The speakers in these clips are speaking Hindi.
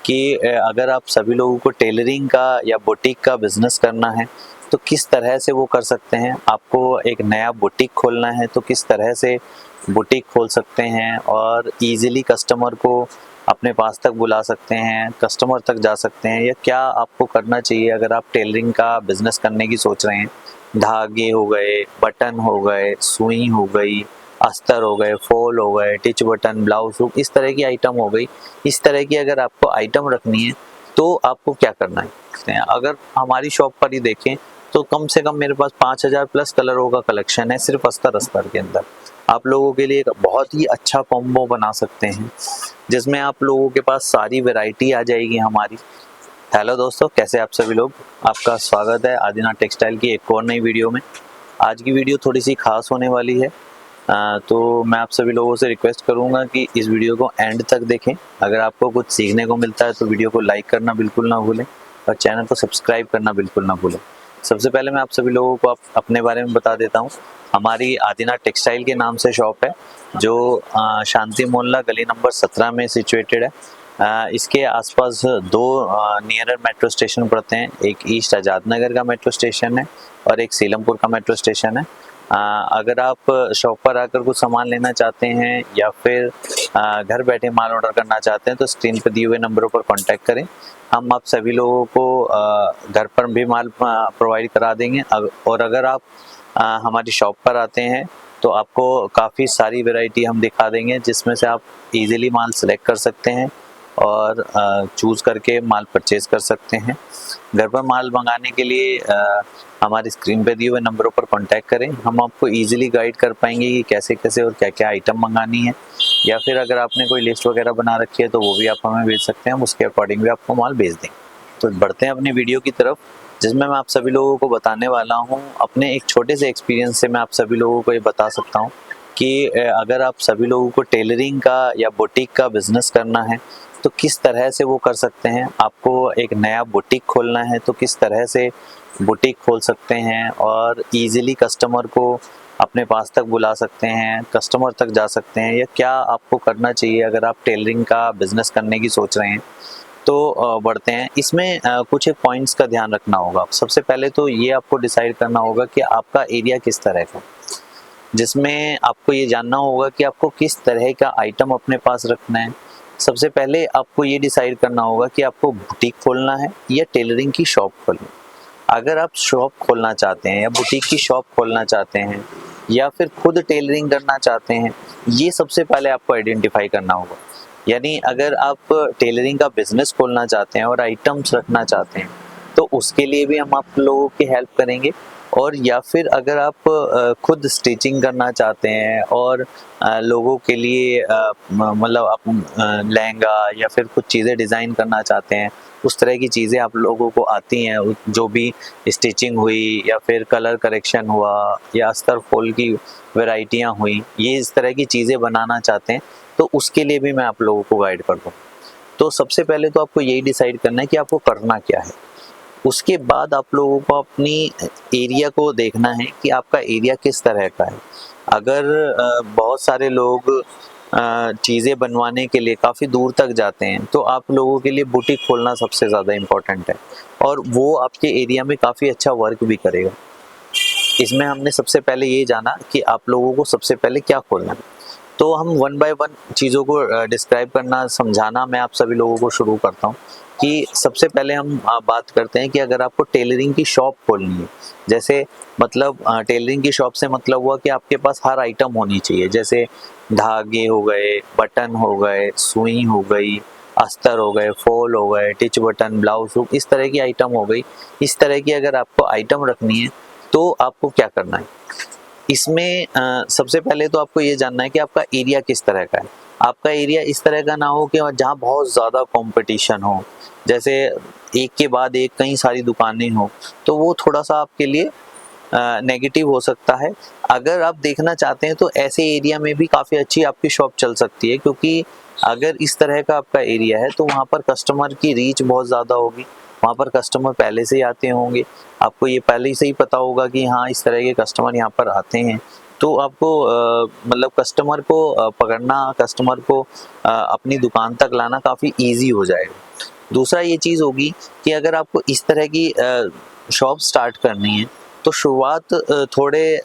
कि अगर आप सभी लोगों को टेलरिंग का या बुटीक का बिजनेस करना है तो किस तरह से वो कर सकते हैं। आपको एक नया बुटीक खोलना है तो किस तरह से बुटीक खोल सकते हैं और इजीली कस्टमर को अपने पास तक बुला सकते हैं, कस्टमर तक जा सकते हैं, या क्या आपको करना चाहिए अगर आप टेलरिंग का बिजनेस करने की सोच रहे हैं। धागे हो गए, बटन हो गए, सुई हो गई, अस्तर हो गए, फॉल हो गए, टिच बटन, ब्लाउज हुक, इस तरह की आइटम हो गई। इस तरह की अगर आपको आइटम रखनी है तो आपको क्या करना है। अगर हमारी शॉप पर ही देखें तो कम से कम मेरे पास 5000 प्लस कलरों का कलेक्शन है सिर्फ अस्तर के अंदर। आप लोगों के लिए एक बहुत ही अच्छा कॉम्बो बना सकते हैं जिसमें आप लोगों के पास सारी वैरायटी आ जाएगी हमारी। हेलो दोस्तों, कैसे आप सभी लोग। आपका स्वागत है आदिनाथ टेक्सटाइल की एक और नई वीडियो में। आज की वीडियो थोड़ी सी खास होने वाली है, तो मैं आप सभी लोगों से रिक्वेस्ट करूंगा कि इस वीडियो को एंड तक देखें। अगर आपको कुछ सीखने को मिलता है तो वीडियो को लाइक करना बिल्कुल ना भूलें और चैनल को सब्सक्राइब करना बिल्कुल ना भूलें। सबसे पहले मैं आप सभी लोगों को अपने बारे में बता देता हूँ। हमारी आदिनाथ टेक्सटाइल के नाम से शॉप है जो शांति मोहल्ला गली नंबर 17 में सिचुएटेड है। इसके आसपास दो नियरर मेट्रो स्टेशन पड़ते हैं, एक ईस्ट आज़ाद नगर का मेट्रो स्टेशन है और एक सीलमपुर का मेट्रो स्टेशन है। अगर आप शॉप पर आकर कुछ सामान लेना चाहते हैं या फिर घर बैठे माल ऑर्डर करना चाहते हैं तो स्क्रीन पर दिए हुए नंबरों पर कांटेक्ट करें। हम आप सभी लोगों को घर पर भी माल प्रोवाइड करा देंगे। और अगर आप हमारी शॉप पर आते हैं तो आपको काफ़ी सारी वैरायटी हम दिखा देंगे जिसमें से आप इजीली माल सेलेक्ट कर सकते हैं और चूज़ करके माल परचेज कर सकते हैं। घर पर माल मंगाने के लिए हमारी स्क्रीन पे दिए हुए नंबरों पर कांटेक्ट करें। हम आपको इजीली गाइड कर पाएंगे कि कैसे कैसे और क्या क्या आइटम मंगानी है, या फिर अगर आपने कोई लिस्ट वगैरह बना रखी है तो वो भी आप हमें भेज सकते हैं, हम उसके अकॉर्डिंग भी आपको माल भेज देंगे। तो बढ़ते हैं अपनी वीडियो की तरफ, जिसमें मैं आप सभी लोगों को बताने वाला हूँ अपने एक छोटे से एक्सपीरियंस से। मैं आप सभी लोगों को ये बता सकता हूँ कि अगर आप सभी लोगों को टेलरिंग का या बुटीक का बिजनेस करना है तो किस तरह से वो कर सकते हैं। आपको एक नया बुटीक खोलना है तो किस तरह से बुटीक खोल सकते हैं और इजीली कस्टमर को अपने पास तक बुला सकते हैं, कस्टमर तक जा सकते हैं, या क्या आपको करना चाहिए अगर आप टेलरिंग का बिजनेस करने की सोच रहे हैं। तो बढ़ते हैं इसमें। कुछ एक पॉइंट्स का ध्यान रखना होगा। सबसे पहले तो ये आपको डिसाइड करना होगा कि आपका एरिया किस तरह का, जिसमें आपको ये जानना होगा कि आपको किस तरह का आइटम अपने पास रखना है। सबसे पहले आपको ये डिसाइड करना होगा कि आपको बुटीक खोलना है या टेलरिंग की शॉप खोलनी है। अगर आप शॉप खोलना चाहते हैं या बुटीक की शॉप खोलना चाहते हैं या फिर खुद टेलरिंग करना चाहते हैं, ये सबसे पहले आपको आइडेंटिफाई करना होगा। यानी अगर आप टेलरिंग का बिजनेस खोलना चाहते हैं और आइटम्स रखना चाहते हैं तो उसके लिए भी हम आप लोगों की हेल्प करेंगे। और या फिर अगर आप खुद स्टिचिंग करना चाहते हैं और लोगों के लिए मतलब आप लहंगा या फिर कुछ चीज़ें डिज़ाइन करना चाहते हैं, उस तरह की चीज़ें आप लोगों को आती हैं, जो भी स्टिचिंग हुई या फिर कलर करेक्शन हुआ या अस्तर फॉल की वैरायटियाँ हुई, ये इस तरह की चीज़ें बनाना चाहते हैं तो उसके लिए भी मैं आप लोगों को गाइड कर दूँ। तो सबसे पहले तो आपको यही डिसाइड करना है कि आपको करना क्या है। उसके बाद आप लोगों को अपनी एरिया को देखना है कि आपका एरिया किस तरह का है। अगर बहुत सारे लोग चीज़ें बनवाने के लिए काफ़ी दूर तक जाते हैं तो आप लोगों के लिए बुटीक खोलना सबसे ज़्यादा इम्पोर्टेंट है और वो आपके एरिया में काफ़ी अच्छा वर्क भी करेगा। इसमें हमने सबसे पहले ये जाना कि आप लोगों को सबसे पहले क्या खोलना है। तो हम वन बाय वन चीज़ों को डिस्क्राइब करना, समझाना मैं आप सभी लोगों को शुरू करता हूँ कि सबसे पहले हम बात करते हैं कि अगर आपको टेलरिंग की शॉप खोलनी है, जैसे मतलब टेलरिंग की शॉप से मतलब हुआ कि आपके पास हर आइटम होनी चाहिए, जैसे धागे हो गए, बटन हो गए, सुई हो गई, अस्तर हो गए, फॉल हो गए, टिच बटन, ब्लाउज हुक, इस तरह की आइटम हो गई। इस तरह की अगर आपको आइटम रखनी है तो आपको क्या करना है। इसमें सबसे पहले तो आपको ये जानना है कि आपका एरिया किस तरह का है। आपका एरिया इस तरह का ना हो कि जहाँ बहुत ज़्यादा कंपटीशन हो, जैसे एक के बाद एक कई सारी दुकानें हो, तो वो थोड़ा सा आपके लिए नेगेटिव हो सकता है। अगर आप देखना चाहते हैं तो ऐसे एरिया में भी काफ़ी अच्छी आपकी शॉप चल सकती है, क्योंकि अगर इस तरह का आपका एरिया है तो वहाँ पर कस्टमर की रीच बहुत ज़्यादा होगी, वहाँ पर कस्टमर पहले से ही आते होंगे, आपको ये पहले से ही पता होगा कि हाँ इस तरह के कस्टमर यहाँ पर आते हैं, तो आपको मतलब कस्टमर को पकड़ना, कस्टमर को अपनी दुकान तक लाना काफ़ी ईजी हो जाएगा। दूसरा ये चीज़ होगी कि अगर आपको इस तरह की शॉप स्टार्ट करनी है तो शुरुआत थोड़े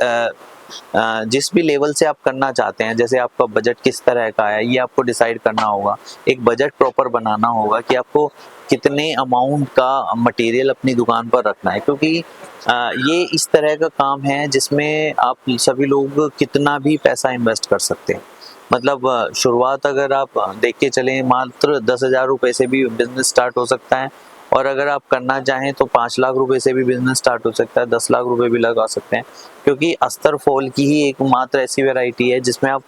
जिस भी लेवल से आप करना चाहते हैं, जैसे आपका बजट किस तरह का है ये आपको डिसाइड करना होगा। एक बजट प्रॉपर बनाना होगा कि आपको कितने अमाउंट का मटेरियल अपनी दुकान पर रखना है, क्योंकि ये इस तरह का काम है जिसमें आप सभी लोग कितना भी पैसा इन्वेस्ट कर सकते हैं। मतलब शुरुआत अगर आप देख के चलें मात्र 10,000 रुपये से भी बिजनेस स्टार्ट हो सकता है, और अगर आप करना चाहें तो 5 लाख रुपए से भी बिजनेस स्टार्ट हो सकता है, 10 लाख रुपए भी लगा सकते हैं, क्योंकि अस्तर फॉल की ही एक मात्र ऐसी वैरायटी है जिसमें आप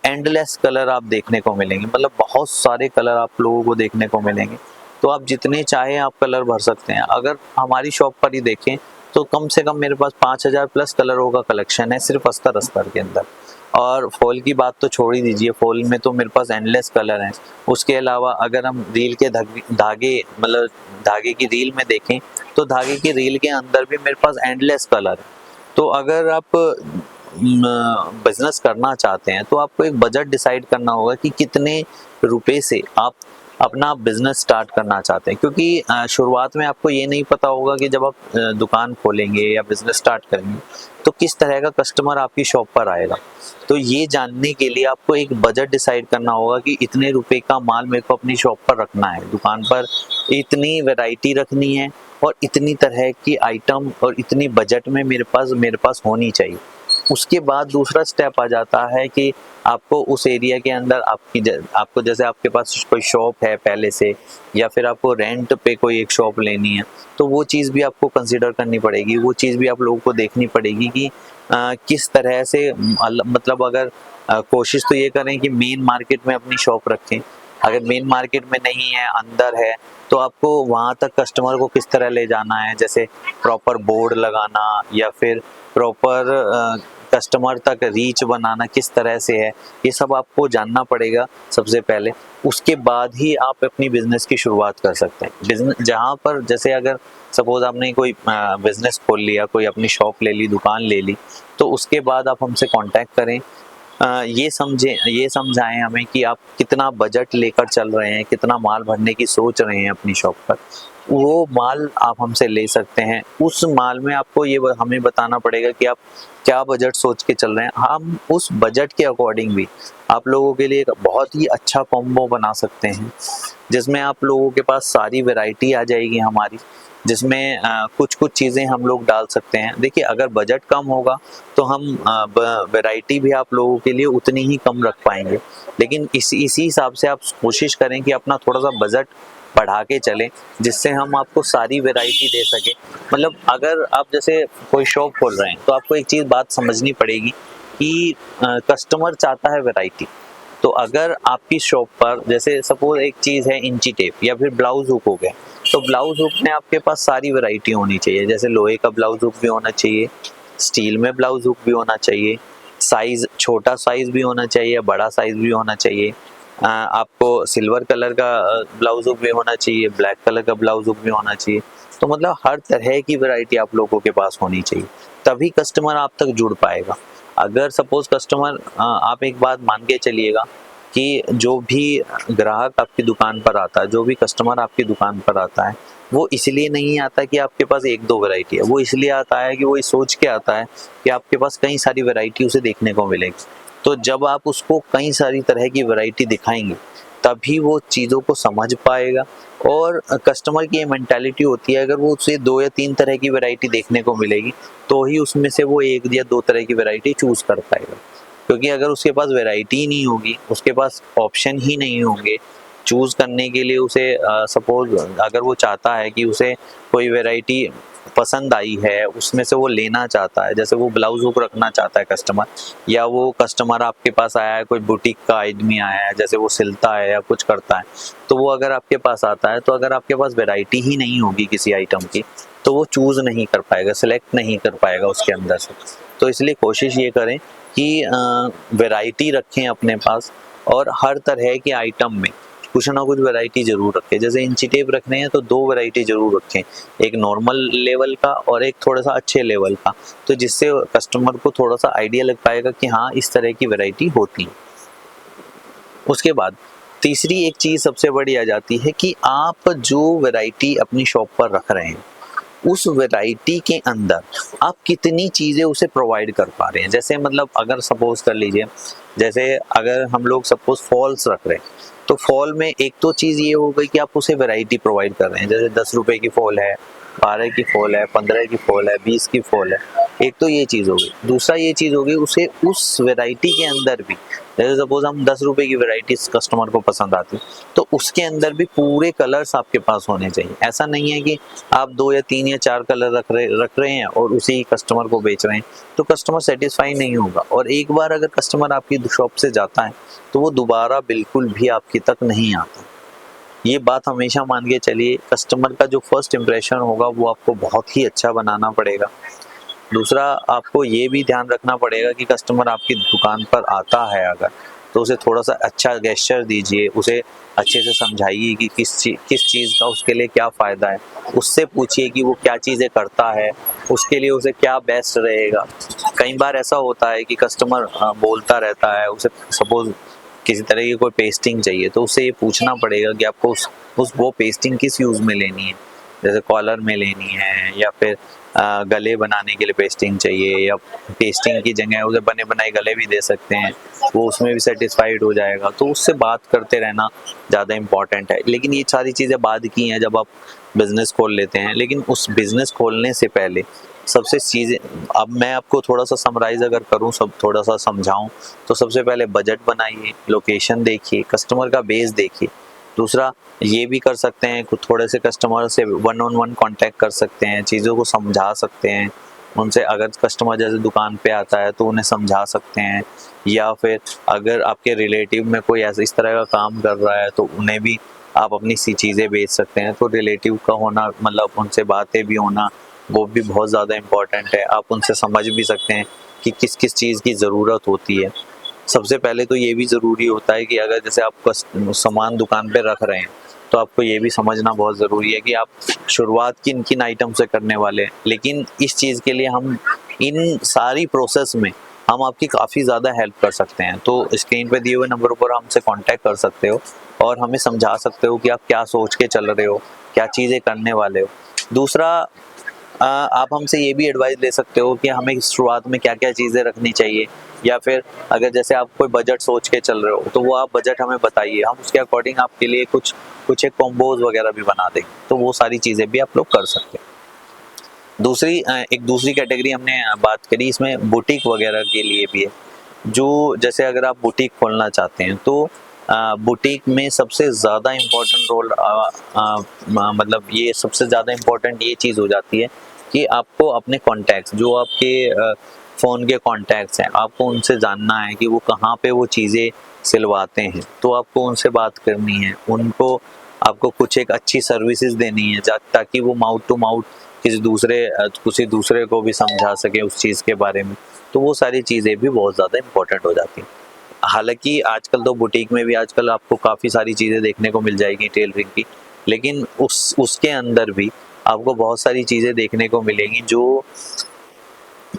एंडलेस कलर आप देखने को मिलेंगे। मतलब बहुत सारे कलर आप लोगों को देखने को मिलेंगे, तो आप जितने चाहें आप कलर भर सकते हैं। अगर हमारी शॉप पर ही देखें तो कम से कम मेरे पास 5,000 प्लस कलरों का कलेक्शन है सिर्फ अस्तर के अंदर। और फॉल की बात तो छोड़ ही दीजिए, फॉल में तो मेरे पास एंडलेस कलर हैं। उसके अलावा अगर हम रील के धागे मतलब धागे की रील में देखें तो धागे की रील के अंदर भी मेरे पास एंडलेस कलर है। तो अगर आप बिजनेस करना चाहते हैं तो आपको एक बजट डिसाइड करना होगा कि कितने रुपए से आप अपना बिजनेस स्टार्ट करना चाहते हैं, क्योंकि शुरुआत में आपको ये नहीं पता होगा कि जब आप दुकान खोलेंगे या बिजनेस स्टार्ट करेंगे तो किस तरह का कस्टमर आपकी शॉप पर आएगा। तो ये जानने के लिए आपको एक बजट डिसाइड करना होगा कि इतने रुपए का माल मेरे को अपनी शॉप पर रखना है, दुकान पर इतनी वैरायटी रखनी है और इतनी तरह की आइटम और इतनी बजट में मेरे पास होनी चाहिए। उसके बाद दूसरा स्टेप आ जाता है कि आपको उस एरिया के अंदर आपको जैसे आपके पास कोई शॉप है पहले से, या फिर आपको रेंट पे कोई एक शॉप लेनी है, तो वो चीज़ भी आपको कंसीडर करनी पड़ेगी। वो चीज़ भी आप लोगों को देखनी पड़ेगी कि किस तरह से मतलब अगर कोशिश तो ये करें कि मेन मार्केट में अपनी शॉप रखें। अगर मेन मार्केट में नहीं है, अंदर है, तो आपको वहाँ तक कस्टमर को किस तरह ले जाना है, जैसे प्रॉपर बोर्ड लगाना या फिर प्रॉपर कस्टमर तक रीच बनाना किस तरह से है, ये सब आपको जानना पड़ेगा सबसे पहले। उसके बाद ही आप अपनी बिजनेस की शुरुआत कर सकते हैं। बिजनेस जहाँ पर जैसे अगर सपोज आपने कोई बिजनेस खोल लिया, कोई अपनी शॉप ले ली, दुकान ले ली, तो उसके बाद आप हमसे कांटेक्ट करें। ये समझाएं हमें कि आप कितना बजट लेकर चल रहे हैं, कितना माल भरने की सोच रहे हैं अपनी शॉप पर। वो माल आप हमसे ले सकते हैं। उस माल में आपको ये हमें बताना पड़ेगा कि आप क्या बजट सोच के चल रहे हैं। हम उस बजट के अकॉर्डिंग भी आप लोगों के लिए एक बहुत ही अच्छा कॉम्बो बना सकते हैं, जिसमें आप लोगों के पास सारी वैरायटी आ जाएगी हमारी, जिसमें कुछ चीज़ें हम लोग डाल सकते हैं। देखिए, अगर बजट कम होगा तो हम वैरायटी भी आप लोगों के लिए उतनी ही कम रख पाएंगे, लेकिन इसी हिसाब से आप कोशिश करें कि अपना थोड़ा सा बजट बढ़ा के चलें, जिससे हम आपको सारी वैरायटी दे सकें। मतलब अगर आप जैसे कोई शॉप खोल रहे हैं तो आपको एक बात समझनी पड़ेगी कि कस्टमर चाहता है वैरायटी। तो अगर आपकी शॉप पर जैसे सपोज एक चीज़ है इंची टेप या फिर ब्लाउज हुक हो गया, तो ब्लाउज हुक में आपके पास सारी वैरायटी होनी चाहिए। जैसे लोहे का ब्लाउज हुक भी होना चाहिए, स्टील में ब्लाउज हुक भी होना चाहिए, साइज छोटा साइज भी होना चाहिए, बड़ा साइज भी होना चाहिए। आपको सिल्वर कलर का ब्लाउज हुक भी होना चाहिए, ब्लैक कलर का ब्लाउज हुक भी होना चाहिए। तो मतलब हर तरह की वैरायटी आप लोगों के पास होनी चाहिए, तभी कस्टमर आप तक जुड़ पाएगा। अगर सपोज कस्टमर आप एक बात मान के चलिएगा कि जो भी ग्राहक आपकी दुकान पर आता है, जो भी कस्टमर आपकी दुकान पर आता है, वो इसलिए नहीं आता कि आपके पास एक दो वैरायटी है, वो इसलिए आता है कि वो सोच के आता है कि आपके पास कई सारी वैरायटी उसे देखने को मिलेगी। तो जब आप उसको कई सारी तरह की वैरायटी दिखाएंगे तभी वो चीज़ों को समझ पाएगा। और कस्टमर की ये मेंटालिटी होती है, अगर वो उसे 2 या 3 तरह की वैरायटी देखने को मिलेगी तो ही उसमें से वो 1 या 2 तरह की वैरायटी चूज़ कर पाएगा। क्योंकि अगर उसके पास वैरायटी ही नहीं होगी, उसके पास ऑप्शन ही नहीं होंगे चूज़ करने के लिए, उसे सपोज अगर वो चाहता है कि उसे कोई वैरायटी पसंद आई है, उसमें से वो लेना चाहता है, जैसे वो ब्लाउज हुक रखना चाहता है कस्टमर, या वो कस्टमर आपके पास आया है, कोई बुटीक का आदमी आया है, जैसे वो सिलता है या कुछ करता है, तो वो अगर आपके पास आता है, तो अगर आपके पास वैरायटी ही नहीं होगी किसी आइटम की, तो वो चूज़ नहीं कर पाएगा, सिलेक्ट नहीं कर पाएगा उसके अंदर से। तो इसलिए कोशिश ये करें कि वैरायटी रखें अपने पास, और हर तरह के आइटम में कुछ ना कुछ वैरायटी जरूर रखें। जैसे इंची टेप रखने हैं तो 2 वैरायटी जरूर रखें, एक नॉर्मल लेवल का और एक थोड़ा सा अच्छे लेवल का, तो जिससे कस्टमर को थोड़ा सा आइडिया लग पाएगा कि हाँ इस तरह की वैरायटी होती है। उसके बाद तीसरी एक चीज़ सबसे बड़ी आ जाती है कि आप जो वैरायटी अपनी शॉप पर रख रहे हैं उस वैरायटी के अंदर आप कितनी चीज़ें उसे प्रोवाइड कर पा रहे हैं। जैसे मतलब अगर सपोज कर लीजिए, जैसे अगर हम लोग सपोज फॉल्स रख रहे हैं तो फॉल में एक तो चीज़ ये हो गई कि आप उसे वैरायटी प्रोवाइड कर रहे हैं, जैसे 10 रुपए की फॉल है, 12 की फॉल है, 15 की फॉल है, 20 की फॉल है, एक तो ये चीज़ हो गई। दूसरा ये चीज़ हो गई उसे उस वैरायटी के अंदर भी, जैसे सपोज हम 10 रुपए की वैरायटी कस्टमर को पसंद आती तो उसके अंदर भी पूरे कलर्स आपके पास होने चाहिए। ऐसा नहीं है कि आप 2 या 3 या 4 कलर रख रहे हैं और उसी कस्टमर को बेच रहे हैं, तो कस्टमर सेटिस्फाई नहीं होगा। और एक बार अगर कस्टमर आपकी शॉप से जाता है तो वो दोबारा बिल्कुल भी आपकी तक नहीं आता। ये बात हमेशा मान के चलिए, कस्टमर का जो फर्स्ट इम्प्रेशन होगा वो आपको बहुत ही अच्छा बनाना पड़ेगा। दूसरा आपको ये भी ध्यान रखना पड़ेगा कि कस्टमर आपकी दुकान पर आता है अगर, तो उसे थोड़ा सा अच्छा गेस्चर दीजिए, उसे अच्छे से समझाइए कि किस चीज़ का उसके लिए क्या फ़ायदा है, उससे पूछिए कि वो क्या चीज़ें करता है, उसके लिए उसे क्या बेस्ट रहेगा। कई बार ऐसा होता है कि कस्टमर बोलता रहता है, उसे सपोज किसी तरह की कोई पेस्टिंग चाहिए तो उससे ये पूछना पड़ेगा कि आपको वो पेस्टिंग किस यूज़ में लेनी है, जैसे कॉलर में लेनी है या फिर गले बनाने के लिए पेस्टिंग चाहिए, या पेस्टिंग की जगह उसे बने बनाए गले भी दे सकते हैं, वो उसमें भी सेटिस्फाइड हो जाएगा। तो उससे बात करते रहना ज़्यादा इम्पॉर्टेंट है। लेकिन ये सारी चीज़ें बाद की हैं जब आप बिज़नेस खोल लेते हैं, लेकिन उस बिज़नेस खोलने से पहले सबसे चीज़ें, अब मैं आपको थोड़ा सा समराइज़ अगर करूँ, सब थोड़ा सा समझाऊँ, तो सबसे पहले बजट बनाइए, लोकेशन देखिए, कस्टमर का बेस देखिए। दूसरा ये भी कर सकते हैं, थोड़े से कस्टमर से 1-on-1 कांटेक्ट कर सकते हैं, चीज़ों को समझा सकते हैं उनसे। अगर कस्टमर जैसे दुकान पे आता है तो उन्हें समझा सकते हैं, या फिर अगर आपके रिलेटिव में कोई ऐसा इस तरह का काम कर रहा है तो उन्हें भी आप अपनी सी चीज़ें बेच सकते हैं। तो रिलेटिव का होना, मतलब उनसे बातें भी होना, वो भी बहुत ज़्यादा इम्पोर्टेंट है। आप उनसे समझ भी सकते हैं कि किस किस चीज़ की ज़रूरत होती है। सबसे पहले तो ये भी ज़रूरी होता है कि अगर जैसे आप सामान दुकान पे रख रहे हैं तो आपको ये भी समझना बहुत ज़रूरी है कि आप शुरुआत किन किन आइटम से करने वाले हैं। लेकिन इस चीज़ के लिए हम इन सारी प्रोसेस में हम आपकी काफ़ी ज़्यादा हेल्प कर सकते हैं। तो स्क्रीन पे दिए हुए नंबर पर हमसे कांटेक्ट कर सकते हो और हमें समझा सकते हो कि आप क्या सोच के चल रहे हो, क्या चीज़ें करने वाले हो। दूसरा आप हमसे ये भी एडवाइस ले सकते हो कि हमें शुरुआत में क्या क्या चीज़ें रखनी चाहिए, या फिर अगर जैसे आप कोई बजट सोच के चल रहे हो तो वो आप बजट हमें बताइए, हम उसके अकॉर्डिंग आपके लिए कुछ एक कॉम्बोज वगैरह भी बना देंगे। तो वो सारी चीज़ें भी आप लोग कर सकते हैं। एक दूसरी कैटेगरी हमने बात करी, इसमें बुटीक वगैरह के लिए भी है। जो जैसे अगर आप बुटीक खोलना चाहते हैं तो बुटीक में सबसे ज़्यादा इम्पोर्टेंट रोल, मतलब ये सबसे ज़्यादा इम्पोर्टेंट ये चीज़ हो जाती है कि आपको अपने कॉन्टैक्ट्स, जो आपके फ़ोन के कॉन्टैक्ट्स हैं, आपको उनसे जानना है कि वो कहाँ पे वो चीज़ें सिलवाते हैं। तो आपको उनसे बात करनी है, उनको आपको कुछ एक अच्छी सर्विसेज देनी है ताकि वो माउथ टू माउथ किसी दूसरे को भी समझा सके उस चीज़ के बारे में। तो वो सारी चीज़ें भी बहुत ज़्यादा इम्पोर्टेंट हो जाती हैं। हालाँकि आजकल तो बुटीक में भी आजकल आपको काफ़ी सारी चीज़ें देखने को मिल जाएगी टेलरिंग की, लेकिन उसके अंदर भी आपको बहुत सारी चीज़ें देखने को मिलेंगी जो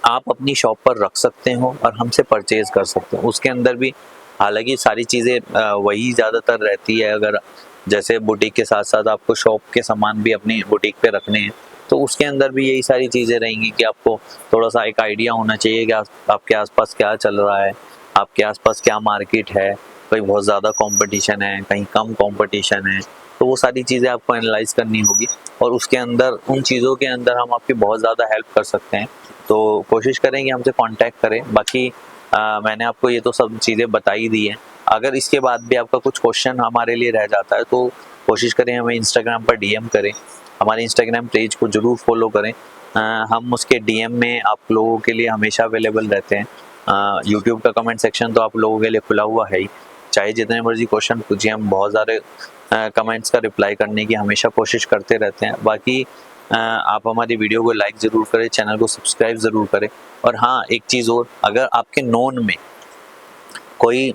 आप अपनी शॉप पर रख सकते हो और हमसे परचेज़ कर सकते हो। उसके अंदर भी हालाँकि सारी चीज़ें वही ज़्यादातर रहती है। अगर जैसे बुटीक के साथ-साथ आपको शॉप के सामान भी अपनी बुटीक पे रखने हैं, तो उसके अंदर भी यही सारी चीज़ें रहेंगी कि आपको थोड़ा-सा एक आइडिया होना चाहिए कि आपके आस-पास क्या चल रहा है, आपके आस-पास क्या मार्केट है, कहीं बहुत ज़्यादा कॉम्पिटिशन है, कहीं कम कॉम्पिटिशन है। तो वो सारी चीज़ें आपको एनालाइज़ करनी होगी और उसके अंदर, उन चीज़ों के अंदर हम आपकी बहुत ज़्यादा हेल्प कर सकते हैं। तो कोशिश करें कि हमसे कांटेक्ट करें। बाकी मैंने आपको ये तो सब चीज़ें बता ही दी हैं। अगर इसके बाद भी आपका कुछ क्वेश्चन हमारे लिए रह जाता है तो कोशिश करें हमें इंस्टाग्राम पर डीएम करें। हमारे इंस्टाग्राम पेज को ज़रूर फॉलो करें। हम उसके डीएम में आप लोगों के लिए हमेशा अवेलेबल रहते हैं। यूट्यूब का कमेंट सेक्शन तो आप लोगों के लिए खुला हुआ है ही, चाहे जितने मर्जी क्वेश्चन पूछिए, हम बहुत सारे कमेंट्स का रिप्लाई करने की हमेशा कोशिश करते रहते हैं। बाकी आप हमारी वीडियो को लाइक ज़रूर करें, चैनल को सब्सक्राइब ज़रूर करें। और हाँ, एक चीज़ और, अगर आपके नोन में कोई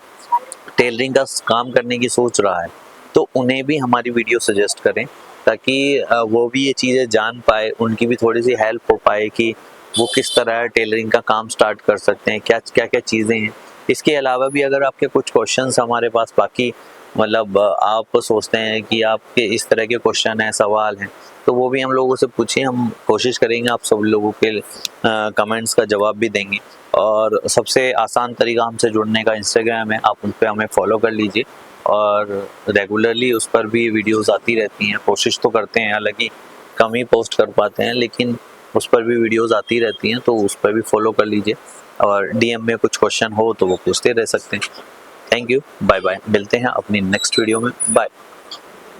टेलरिंग का काम करने की सोच रहा है तो उन्हें भी हमारी वीडियो सजेस्ट करें, ताकि वो भी ये चीज़ें जान पाए, उनकी भी थोड़ी सी हेल्प हो पाए कि वो किस तरह टेलरिंग का काम स्टार्ट कर सकते हैं, क्या क्या क्या चीज़ें हैं। इसके अलावा भी अगर आपके कुछ क्वेश्चंस हमारे पास बाकी मतलब आप सोचते हैं कि आपके इस तरह के क्वेश्चन हैं, सवाल हैं, तो वो भी हम लोगों से पूछिए, हम कोशिश करेंगे आप सब लोगों के कमेंट्स का जवाब भी देंगे। और सबसे आसान तरीका हमसे जुड़ने का इंस्टाग्राम है, आप उन पर हमें फॉलो कर लीजिए और रेगुलरली उस पर भी वीडियोस आती रहती हैं। कोशिश तो करते हैं, हालांकि कम ही पोस्ट कर पाते हैं, लेकिन उस पर भी वीडियोस आती रहती हैं, तो उस पर भी फॉलो कर लीजिए। और डीएम में कुछ क्वेश्चन हो तो वो पूछते रह सकते हैं। थैंक यू, बाय बाय, मिलते हैं अपनी नेक्स्ट वीडियो में, बाय।